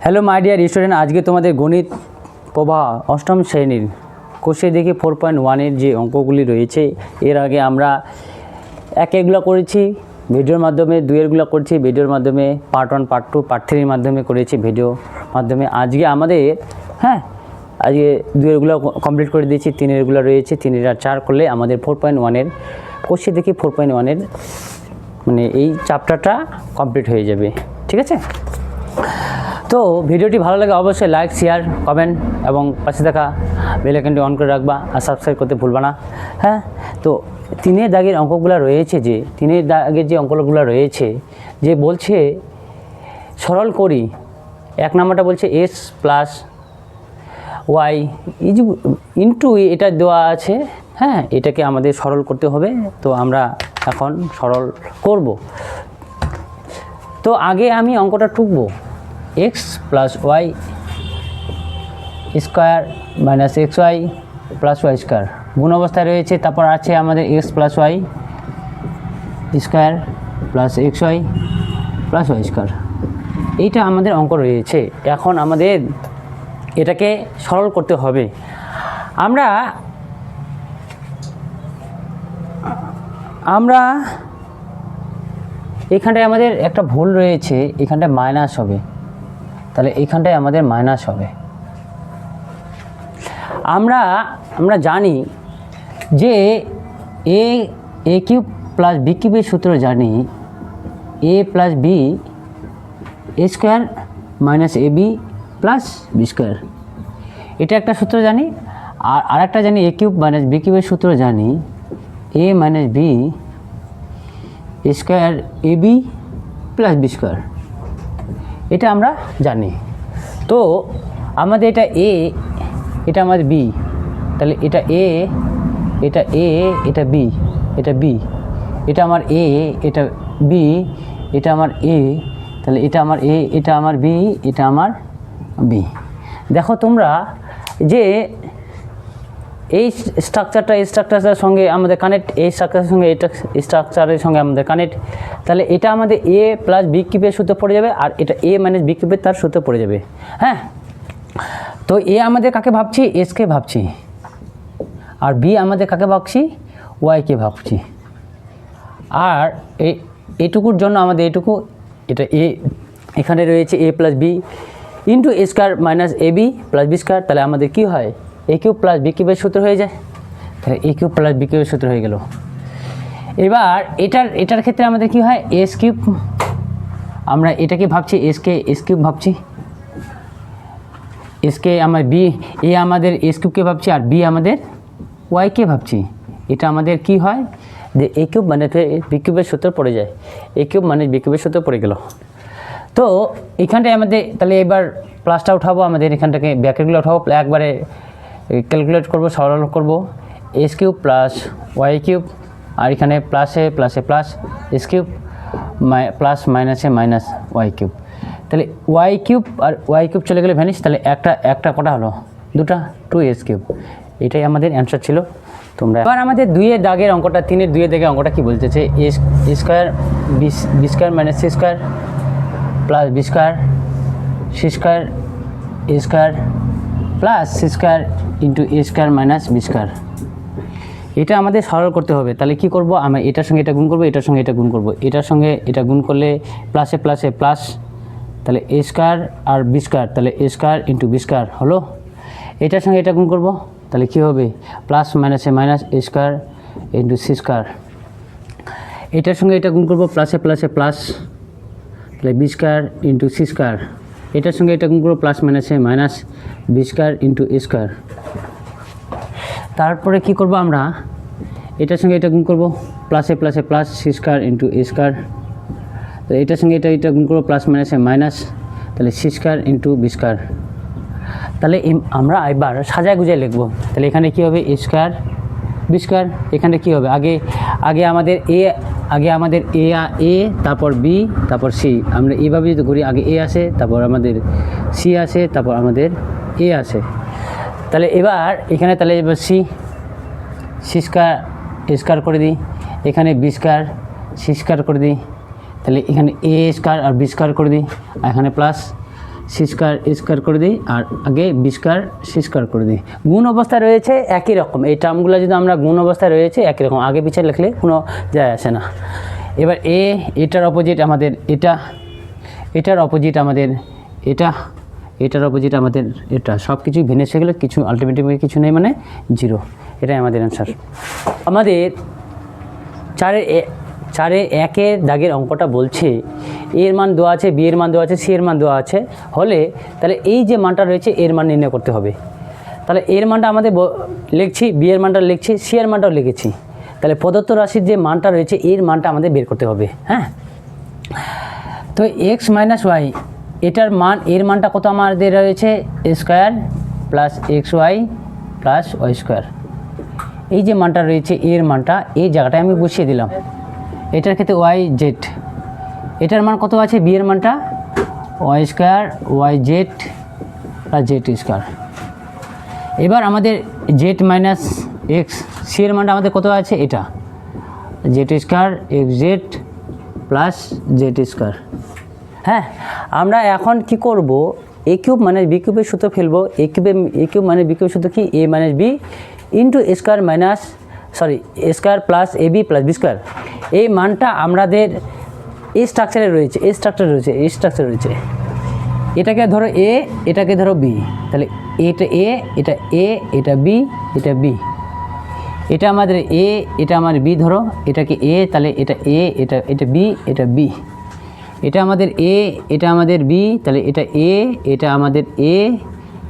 Hello my dear student, আজকে তোমাদের গণিত প্রবাহ অষ্টম শ্রেণীর কোষে দেখে 4.1-এর যে অঙ্কগুলি রয়েছে, এর আগে আমরা এগুলো করেছি ভিডিওর মাধ্যমে, দুইয়েরগুলো করছি ভিডিওর মাধ্যমে, পার্ট 1 পার্ট 2 পার্ট 3-এর মাধ্যমে করেছি ভিডিও মাধ্যমে। আজকে আমাদের আজকে দুইয়েরগুলো কমপ্লিট করে দিয়েছি, তিনেরগুলো রয়েছে, 3 আর 4 করলে আমাদের 4.1-এর কোষে দেখে 4.1-এর মানে এই চ্যাপ্টারটা কমপ্লিট হয়ে যাবে। ঠিক আছে, তো ভিডিওটি ভালো লাগে অবশ্যই লাইক, শেয়ার, কমেন্ট এবং পাশে থাকা বেল আইকনটি অন করে রাখবা আর সাবস্ক্রাইব করতে ভুলবা না। তো তিনের দাগের অঙ্কগুলো রয়েছে, যে তিনের দাগের যে অঙ্কগুলো রয়েছে, যে বলছে সরল করি। 1 নম্বরটা বলছে x plus y is into এটা দেওয়া আছে, এটাকে আমাদের সরল করতে হবে। তো আমরা এখন সরল করব। তো আগে আমি অঙ্কটা টুকবো, x plus y square minus x y plus y square গুণ অবস্থায় রয়েছে। তারপর আছে আমাদের x plus y square plus x y plus y square, এইটা আমাদের অঙ্ক রয়েছে। এখন আমাদের এটাকে সরল করতে হবে। আমরা এখানটায় আমাদের একটা ভুল রয়েছে, এখানটায় মাইনাস হবে, তাহলে এইখানটায় আমাদের মাইনাস হবে। আমরা জানি যে এ কিউব প্লাস বি কিউবের সূত্র জানি, এ plus B A square minus A B plus b square, এটা একটা সূত্র জানি। আর আরেকটা জানি এ কিউব মাইনাস বি কিউবের সূত্র জানি, এ minus b square A B plus b square, এটা আমরা জানি। তো আমাদের এটা এ, এটা আমাদের বি, তাহলে এটা এ, এটা এ, এটা বি, এটা বি, এটা আমার এ, এটা বি, এটা আমার এ, তাহলে এটা আমার এ, এটা আমার বি, এটা আমার বি। দেখো তোমরা যে এই স্ট্রাকচারের সঙ্গে আমাদের কানেক্ট, এই স্ট্রাকচারের সঙ্গে এটা স্ট্রাকচারের সঙ্গে আমাদের কানেক্ট, তাহলে এটা আমাদের এ প্লাস বি কিউবের সূত্রে পড়ে যাবে, আর এটা এ মাইনাস বি কিউবের তার সূত্রে পড়ে যাবে। তো এ আমাদের কাকে ভাবছি, এসকে ভাবছি, আর বি আমাদের কাকে ভাবছি, ওয়াইকে ভাবছি। আর এটুকুর জন্য আমাদের এটুকু, এটা এ এখানে রয়েছে এ plus B into a square minus A B plus b square, তাহলে আমাদের কী হয়, এ কিউব প্লাস বি কিউবের সূত্র হয়ে যায়। তাহলে এ কিউব প্লাস বি কিউবের সূত্র হয়ে গেল। এবার এটার ক্ষেত্রে আমাদের কি হয়, এস কিউব, আমরা এটাকে ভাবছি এসকে এস কিউব ভাবছি, এসকে আমার বি, এ আমাদের এস কিউবকে ভাবছি, আর বি আমাদের ওয়াইকে ভাবছি। এটা আমাদের কি হয়, যে এ কিউব মানে বি কিউবের সূত্র পড়ে যায়, এ কিউব মানে বি কিউবের সূত্র পড়ে গেল। তো এখানটায় আমাদের তাহলে এবার প্লাসটা উঠাবো, আমাদের এখানটাকে ব্র্যাকেটগুলো উঠাবো, একবারে ক্যালকুলেট করব, সরল করব। X cube plus y cube, আর এখানে প্লাসে প্লাসে প্লাস এস কিউব প্লাস মাইনাসে মাইনাস ওয়াই কিউব, তাহলে ওয়াই কিউব আর ওয়াই কিউব চলে গেলে ভ্যানিশ, তাহলে একটা কটা হলো, দুটা, 2s কিউব। এটাই আমাদের অ্যান্সার ছিল। তোমরা এবার আমাদের 2-এর দাগের অঙ্কটা, 3-এর 2-এর দাগের অঙ্কটা কী বলতেছে, a square b square minus c square plus b square c square a square plus c square into a square minus b square, এটা আমাদের সরল করতে হবে। তাহলে কী করবো, আমরা এটার সঙ্গে এটা গুণ করবো, এটার সঙ্গে এটা গুণ করবো, এটার সঙ্গে এটা গুণ করলে প্লাসে প্লাসে প্লাস, তাহলে এ স্কোয়ার আর বি স্কোয়ার, তাহলে এ স্কোয়ার ইন্টু বি স্কোয়ার হলো। এটার সঙ্গে এটা গুণ করবো, তাহলে কী হবে, প্লাস মাইনাসে minus a square into c square, এটার সঙ্গে এটা গুণ করবো, প্লাসে প্লাসে প্লাস, তাহলে b square into c square, এটার সঙ্গে এটা গুণ করবো, প্লাস মাইনাসে minus b square into a square. তারপরে কী করবো, আমরা এটার সঙ্গে এটা গুণ করবো, প্লাসে প্লাসে plus c square into a square, তো এটার সঙ্গে এটা গুণ করবো, প্লাস মাইনাসে মাইনাস, তাহলে c square into b square. তাহলে আমরা এবার সাজায় গুজায় লিখবো। তাহলে এখানে কী হবে, এ স্কোয়ার বি স্কোয়ার, এখানে কী হবে, আগে আমাদের এ তারপর বি তারপর সি, আমরা এইভাবে যদি করি, আগে এ আসে, তারপর আমাদের সি আসে, তারপর আমাদের এ আসে। তাহলে এবার এখানে সি স্কোয়ার এ স্কোয়ার করে দিই, এখানে বি স্কোয়ার সি স্কোয়ার করে দিই, তাহলে এখানে এ স্কোয়ার আর বি স্কোয়ার করে দিই, আর এখানে প্লাস সি স্কোয়ার স্কোয়ার করে দিই, আর আগে বি স্কোয়ার সি স্কোয়ার করে দিই। গুণ অবস্থায় রয়েছে একই রকম, এই টার্মগুলো যদি আমরা গুণ অবস্থায় রয়েছে একই রকম, আগে পিছিয়ে লিখলে কোনো যায় আসে না। এবার এটার অপোজিট আমাদের এটা, এটার অপোজিট আমাদের এটা, এটার অপোজিট আমাদের এটা, সব কিছুই ভেঙে গেলে কিছু আলটিমেটলি কিছু নেই, মানে 0। এটাই আমাদের অ্যান্সার। আমাদের 4-এ 1-এর দাগের অঙ্কটা বলছে এর মান দেওয়া আছে, বি এর মান দেওয়া আছে, সি এর মান দেওয়া আছে হলে, তাহলে এই যে মানটা রয়েছে এর মান নির্ণয় করতে হবে। তাহলে এর মানটা আমাদের লিখছি, বি এর মানটা লিখছি, সি এর মানটাও লিখেছি। তাহলে প্রদত্ত রাশির যে মানটা রয়েছে এর মানটা আমাদের বের করতে হবে। হ্যাঁ, তো এক্স মাইনাস ওয়াই এটার মান, এর মানটা কত আমাদের রয়েছে, a square plus x y plus y square. এই যে মানটা রয়েছে এর মানটা এই জায়গাটায় আমি বসিয়ে দিলাম। এটার ক্ষেত্রে ওয়াই জেড, এটার মান কত আছে, বি এর মানটা y square y z plus z square. এবার আমাদের জেড মাইনাস এক্স, সি এর মানটা আমাদের কত আছে, এটা Z square x Z plus z square. হ্যাঁ, আমরা এখন কি করব, এ কিউব মাইনাস বি কিউবের সূত্র ফেলবো। এ কিউব মাইনাস বি কিউবের সূত্র কি, এ minus B into a square minus a square plus A B plus b square. এই মানটা আমাদের এই স্ট্রাকচারে রয়েছে, এই স্ট্রাকচারে রয়েছে। এটাকে ধরো এ, এটাকে ধরো বি, তাহলে এটা এ, এটা এ, এটা বি, এটা বি, এটা আমাদের এ, এটা আমার বি, ধরো এটাকে এ, তাহলে এটা এ, এটা বি, এটা বি, এটা আমাদের এ, এটা আমাদের বি, তাহলে এটা এ, এটা আমাদের এ,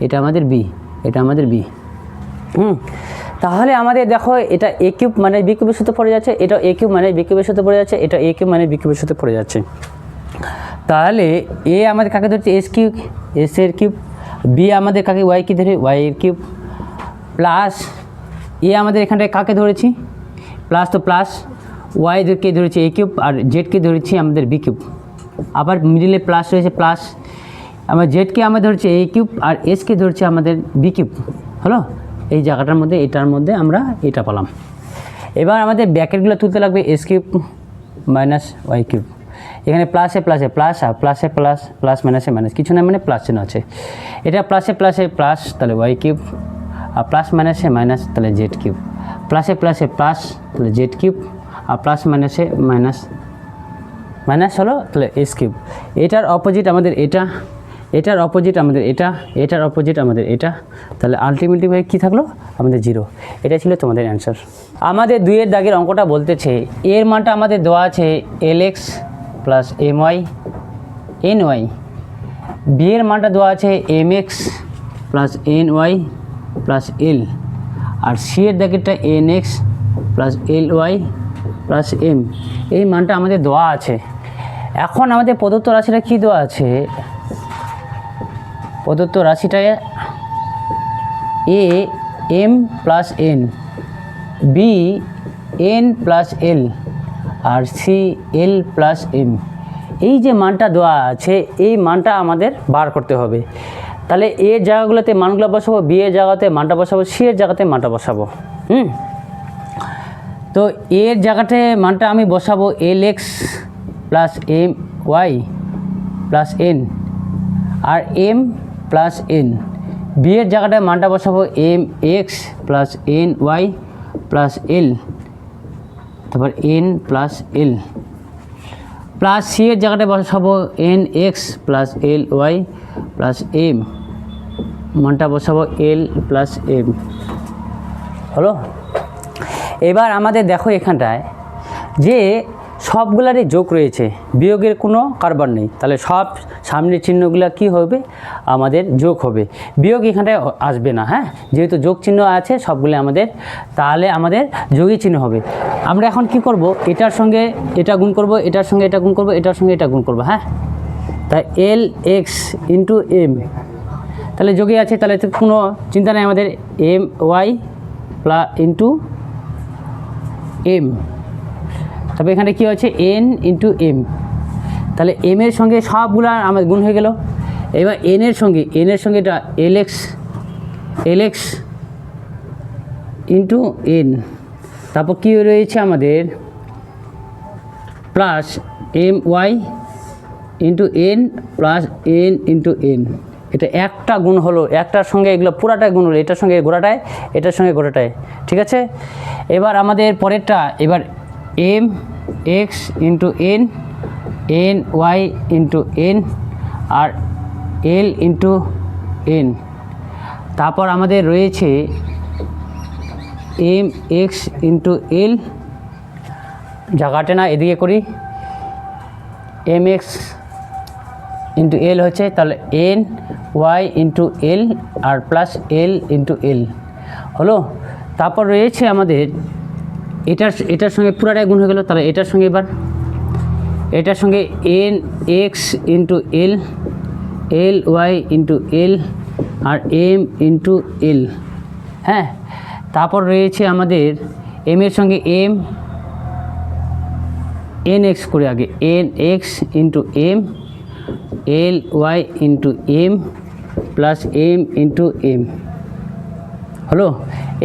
এটা আমাদের বি, এটা আমাদের বি। তাহলে আমাদের দেখো এটা এ কিউব মানে বি কিউবের সাথে পড়ে যাচ্ছে, এটা এ কিউব মানে বি কিউবের সাথে পড়ে যাচ্ছে, এটা এ কিউব মানে বি কিউবের সাথে পড়ে যাচ্ছে। তাহলে এ আমাদের কাকে ধরছে, এস কিউব, এস এর কিউব, বি আমাদের কাকে ওয়াই কি ধরে, ওয়াই এর কিউব, প্লাস এ আমাদের এখানটায় কাকে ধরেছি প্লাস, তো প্লাস ওয়াইকে ধরেছি এ কিউব, আর জেডকে ধরেছি আমাদের বি কিউব, আবার মিডিলে প্লাস রয়েছে, প্লাস আমার জেডকে আমরা ধরছি এ কিউব আর এসকে ধরছি আমাদের বি কিউব। হলো, এই জায়গাটার মধ্যে এটার মধ্যে আমরা এটা পেলাম। এবার আমাদের ব্র্যাকেটগুলো তুলতে লাগবে, x cube minus y cube, এখানে প্লাসে প্লাসে প্লাস, আর প্লাসে প্লাস, প্লাস মাইনাসে মাইনাস, কিছু না মানে প্লাস চিহ্ন আছে। এটা প্লাসে প্লাসে প্লাস, তাহলে ওয়াই কিউব, আর প্লাস মাইনাসে মাইনাস, তাহলে জেড কিউব, প্লাসে প্লাসে প্লাস, তাহলে জেড কিউব, আর প্লাস মাইনাসে মাইনাস মাইনাস হলো, তাহলে এস কিউব। এটার অপোজিট আমাদের এটা, এটার অপোজিট আমাদের এটা, এটার অপোজিট আমাদের এটা, তাহলে আলটিমেটলি কী থাকলো আমাদের 0। এটা ছিল তোমাদের অ্যান্সার। আমাদের 2-এর দাগের অঙ্কটা বলতেছে এর মানটা আমাদের দেওয়া আছে l x plus m y n y, b এর মানটা দেওয়া আছে m x plus n y plus l, আর সি এর দাগেরটা n x plus l y plus m. এই মানটা আমাদের দেওয়া আছে। এখন আমাদের প্রদত্ত রাশিটা কী দেওয়া আছে, প্রদত্ত রাশিটা a m plus n, b n plus l, আর সি এল প্লাস এম। এই যে মানটা দেওয়া আছে এই মানটা আমাদের বার করতে হবে। তাহলে এর জায়গাগুলোতে মানগুলো বসাবো, বি এর জায়গাতে মানটা বসাবো, সি এর জায়গাতে মানটা বসাবো। তো এর জায়গাতে মানটা আমি বসাবো l x plus m y plus n, আর এম প্লাস এন। বি এর জায়গাটায় মানটা বসাবো m x plus n y plus l, তারপর n plus l, plus c এর জায়গাটায় বসাবো n x plus l y plus m, মানটা বসাবো এল প্লাস এম। হলো, এবার আমাদের দেখো এখানটায় যে সবগুলারই যোগ রয়েছে, বিয়োগের কোনো কারবার নেই, তাহলে সব সামনের চিহ্নগুলো কি হবে আমাদের যোগ হবে, বিয়োগ এখানটায় আসবে না। হ্যাঁ, যেহেতু যোগ চিহ্ন আছে সবগুলো আমাদের, তাহলে আমাদের যোগী চিহ্ন হবে। আমরা এখন কি করব, এটার সঙ্গে এটা গুণ করব, এটার সঙ্গে এটা গুণ করব, এটার সঙ্গে এটা গুণ করব। হ্যাঁ, তাই এল এক্স ইন্টু এম, তাহলে যোগী আছে, তাহলে কোনো চিন্তা নেই আমাদের, m y plus into m, তবে এখানে কী হচ্ছে এন ইন্টু এম, তাহলে এম এর সঙ্গে সবগুলো আমার গুণ হয়ে গেল। এবার এন এর সঙ্গে এটা এল এক্স ইন্টু এন, তারপর কী রয়েছে আমাদের plus m y into n plus n into n, এটা একটা গুণ হলো, একটার সঙ্গে এগুলো পুরাটাই গুণ হলো, এটার সঙ্গে গোটাটায়, এটার সঙ্গে গোটাটায়, ঠিক আছে। এবার আমাদের পরেরটা, এবার m x into n, n y into n, আর এল ইন্টু এন। তারপর আমাদের রয়েছে এম এক্স ইন্টু এল, জায়গাটা না এদিকে করি, এম এক্স ইন্টু এল হচ্ছে, তাহলে এন ওয়াই ইন্টু এল আর প্লাস এল ইন্টু এল হলো। তারপর রয়েছে আমাদের এটার সঙ্গে পুরাটাই গুণ হয়ে গেল, তাহলে এটার সঙ্গে এবার এটার সঙ্গে এন এক্স ইন্টু এল, এল ওয়াই ইন্টু এল আর এম ইন্টু এল, হ্যাঁ। তারপর রয়েছে আমাদের এম এর সঙ্গে এম, এন এক্স করে আগে, n x into m, l y into m plus m into m হলো।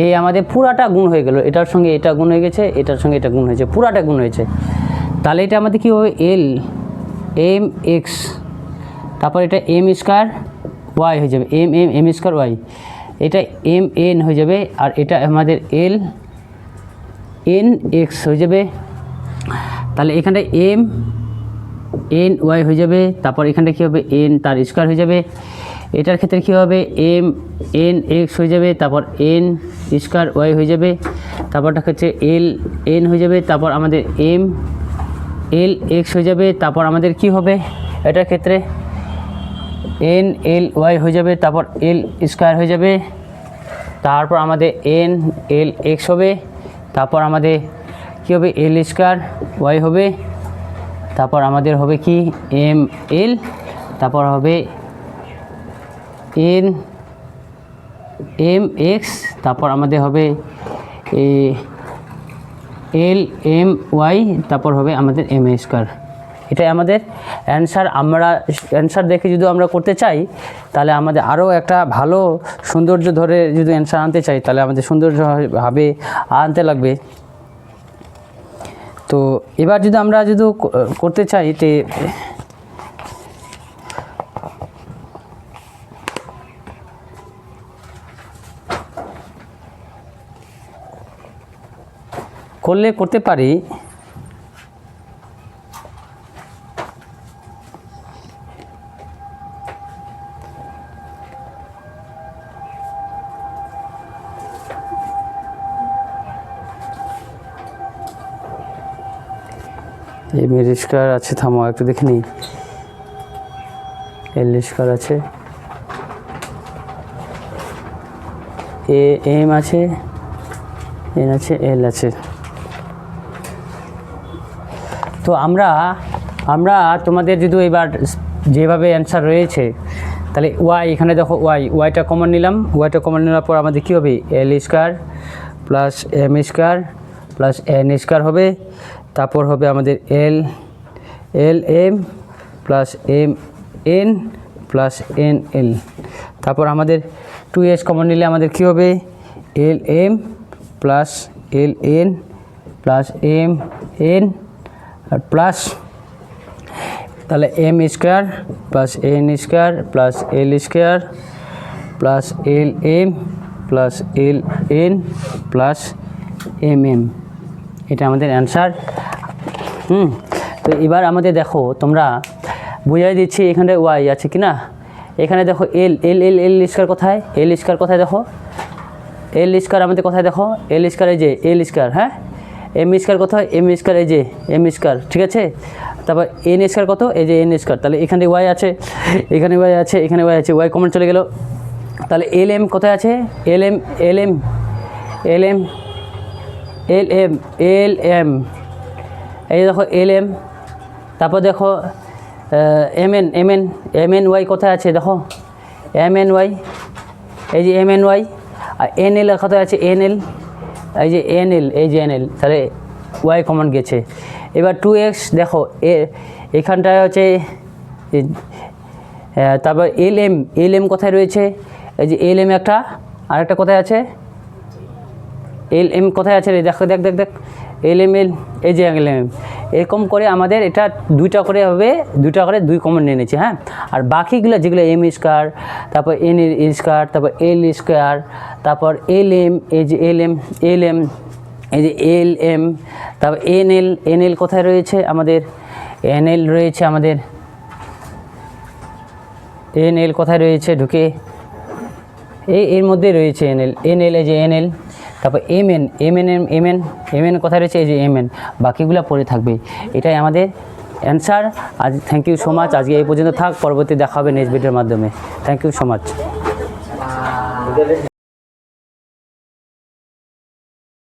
এই আমাদের পুরাটা গুণ হয়ে গেল, এটার সঙ্গে এটা গুণ হয়ে গেছে, এটার সঙ্গে এটা গুণ হয়েছে, পুরাটা গুণ হয়েছে। তাহলে এটা আমাদের কী হবে, এল এম এক্স, তারপর এটা এম স্কোয়ার ওয়াই হয়ে যাবে, m m m square y, এটা এম এন হয়ে যাবে, আর এটা আমাদের এল এন এক্স হয়ে যাবে। তাহলে এখানটায় এম এন ওয়াই হয়ে যাবে, তারপর এখানটা কী হবে, এন তার স্কোয়ার হয়ে যাবে। এটার ক্ষেত্রে কী হবে, এম এন এক্স হয়ে যাবে, তারপর এন স্কোয়ার ওয়াই হয়ে যাবে, তারপরটা হচ্ছে এল এন হয়ে যাবে, তারপর আমাদের এম এল এক্স হয়ে যাবে, তারপর আমাদের কি হবে, এটার ক্ষেত্রে এন এল ওয়াই হয়ে যাবে, তারপর এল স্কোয়ার হয়ে যাবে, তারপর আমাদের এন এল এক্স হবে, তারপর আমাদের কী হবে, এল স্কোয়ার ওয়াই হবে, তারপর আমাদের হবে কি এম এল, তারপর হবে এন এম এক্স, তারপর আমাদের হবে এল এম ওয়াই, তারপর হবে আমাদের এম স্কোয়ার। এটাই আমাদের অ্যান্সার। আমরা অ্যান্সার দেখে যদি আমরা করতে চাই, তাহলে আমাদের আরও একটা ভালো সৌন্দর্য ধরে যদি অ্যান্সার আনতে চাই, তাহলে আমাদের সৌন্দর্যভাবে আনতে লাগবে। তো এবার যদি আমরা যদি করতে চাই, তে করতে পারি। এই এম স্কোয়ার আছে, থামো একটু দেখে নিই, এল স্কোয়ার আছে, এম আছে, এন আছে, এল আছে। তো আমরা তোমাদের যদি এবার যেভাবে অ্যান্সার রয়েছে, তাহলে ওয়াই, এখানে দেখো ওয়াইটা কমন নিলাম, ওয়াইটা কমন নেওয়ার পর আমাদের কী হবে, l square plus m square plus n square হবে, তারপর হবে আমাদের l m plus m n plus n l, তারপর আমাদের 2s কমন নিলে আমাদের কী হবে, l m plus l n plus m n আর প্লাস, তাহলে m square plus n square plus l square plus l m plus l n plus m m, এটা আমাদের অ্যান্সার। তো এবার আমাদের দেখো, তোমরা বুঝাই দিচ্ছি, এখানে ওয়াই আছে কি না, এখানে দেখো এল এল এল এল স্কোয়ার কোথায়, এল স্কোয়ার কোথায় দেখো, এল স্কোয়ার আমাদের কোথায় দেখো, এল স্কোয়ার এই যে এল স্কোয়ার, হ্যাঁ, এম স্কোয়ার কোথায়, এম স্কোয়ার এই যে এম স্কোয়ার, ঠিক আছে। তারপর এন স্কোয়ার কত, এই যে এন স্কোয়ার, তাহলে এখানে ওয়াই আছে, এখানে ওয়াই আছে, এখানে ওয়াই আছে, ওয়াই কমন চলে গেল। তাহলে এল এম কোথায় আছে, l m l m l m l m l m, এই দেখো এল এম, তারপর দেখো m n m n m n y কোথায় আছে দেখো, এম এন ওয়াই, এই যে এম এন ওয়াই, আর এন এল কোথায় আছে, এন এল, এই যে এন এল, এই যে এন এল, তাহলে ওয়াই কমন গেছে। এবার 2x দেখো, এখানটায় হচ্ছে, তারপর এল এম কোথায় রয়েছে, এই যে এল এম একটা, আরেকটা কোথায় আছে, এল এম কোথায় আছে, দেখো দেখ এল এম এল, এই যে এল এম, এরকম করে আমাদের এটা দুইটা করে হবে, দুইটা করে 2 কমন নিয়ে নিচ্ছে। হ্যাঁ, আর বাকিগুলো যেগুলো এম স্কোয়ার, তারপর এন স্কোয়ার, তারপর এল স্কোয়ার, তারপর এল এম, এই যে এল এম, এই যে এল এম, তারপর এন এল কোথায় রয়েছে আমাদের, এন এল রয়েছে আমাদের, এন এল কোথায় রয়েছে ঢুকে, এর মধ্যে রয়েছে এন এল, এই যে এন এল, তারপর এম এন কোথায় রয়েছে, এই যে এম এন, বাকিগুলো পড়ে থাকবে। এটাই আমাদের অ্যান্সার। আজ থ্যাংক ইউ সো মাচ, আজকে এই পর্যন্ত থাক, পরবর্তী দেখা হবে নেক্সট ভিডিওর মাধ্যমে। Thank you so much.